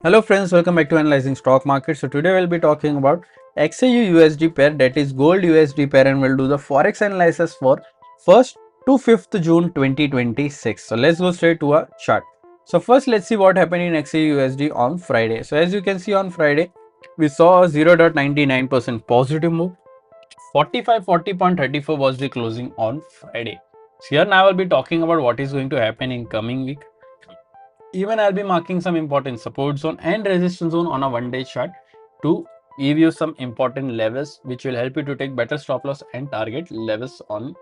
Hello friends, welcome back to Analyzing Stock Market. So today we'll be talking about XAU USD pair, that is gold USD pair, and we'll do the forex analysis for 1st to 5th June 2026. So let's go straight to a chart. So first let's see what happened in XAU USD on Friday. So as you can see on Friday, we saw a 0.99% positive move. 4540.34 was the closing on Friday. So here now I'll be talking about what is going to happen in coming week. Even I'll be marking some important support zone and resistance zone on a one-day chart to give you some important levels which will help you to take better stop loss and target levels on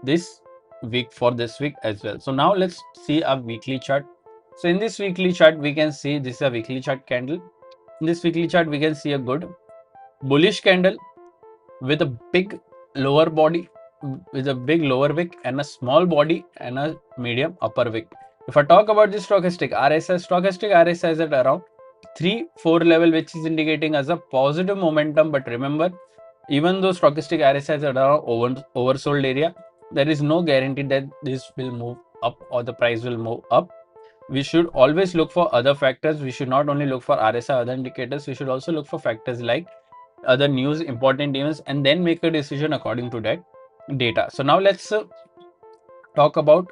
this week for this week as well. So now let's see a weekly chart. So in this weekly chart, we can see this is a weekly chart candle. In this weekly chart, we can see a good bullish candle with a big lower body, with a big lower wick and a small body and a medium upper wick. If I talk about the stochastic RSI is at around 3-4 level, which is indicating as a positive momentum. But remember, even though stochastic RSI is at around oversold area, there is no guarantee that this will move up or the price will move up. We should always look for other factors. We should not only look for RSI, other indicators. We should also look for factors like other news, important events, and then make a decision according to that data. So now let's talk about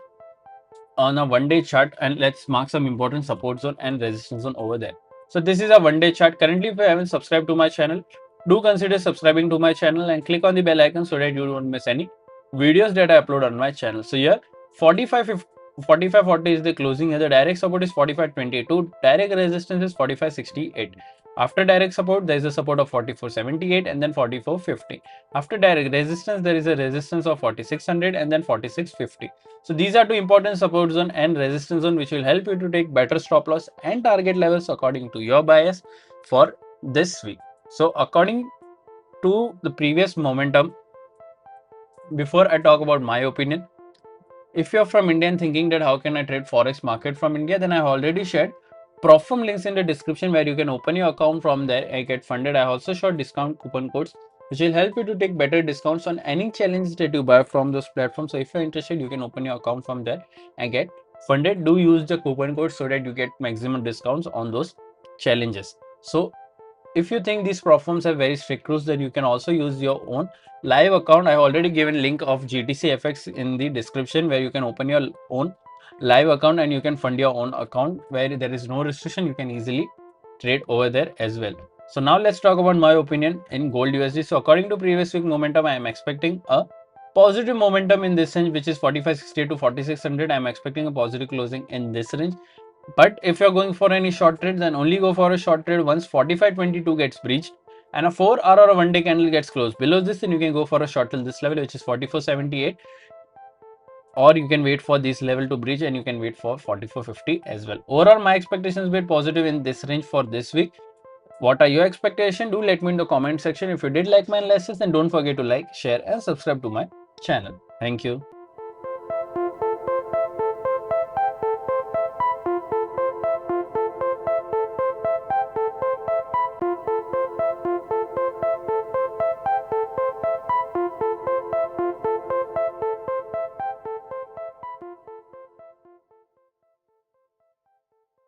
on a one-day chart, and let's mark some important support zone and resistance zone over there. So this is a one-day chart. Currently, if you haven't subscribed to my channel, do consider subscribing to my channel and click on the bell icon so that you don't miss any videos that I upload on my channel. So here 4540 is the closing here. The direct support is 4522, direct resistance is 4568. After direct support, there is a support of 4478 and then 4450. After direct resistance, there is a resistance of 4600 and then 4650. So these are two important support zone and resistance zone which will help you to take better stop loss and target levels according to your bias for this week. So according to the previous momentum, before I talk about my opinion, if you're from India and thinking that how can I trade forex market from India, then I have already shared Profum links in the description where you can open your account from there and get funded. I also showed discount coupon codes which will help you to take better discounts on any challenge that you buy from those platforms. So if you're interested, you can open your account from there and get funded. Do use the coupon code so that you get maximum discounts on those challenges. So if you think these platforms have very strict rules, then you can also use your own live account. I have already given link of GTC FX in the description where you can open your own live account and you can fund your own account where there is no restriction. You can easily trade over there as well. So now let's talk about my opinion in gold USD. So according to previous week momentum, I am expecting a positive momentum in this range, which is 4560 to 4600. I am expecting a positive closing in this range. But if you're going for any short trade, then only go for a short trade once 4522 gets breached and a 4-hour or a one-day candle gets closed below this, then you can go for a short till this level, which is 4478, or you can wait for this level to breach and you can wait for 4450 as well. Overall, my expectations were positive in this range for this week. What are your expectations? Do let me in the comment section. If you did like my analysis, then don't forget to like, share and subscribe to my channel. Thank you.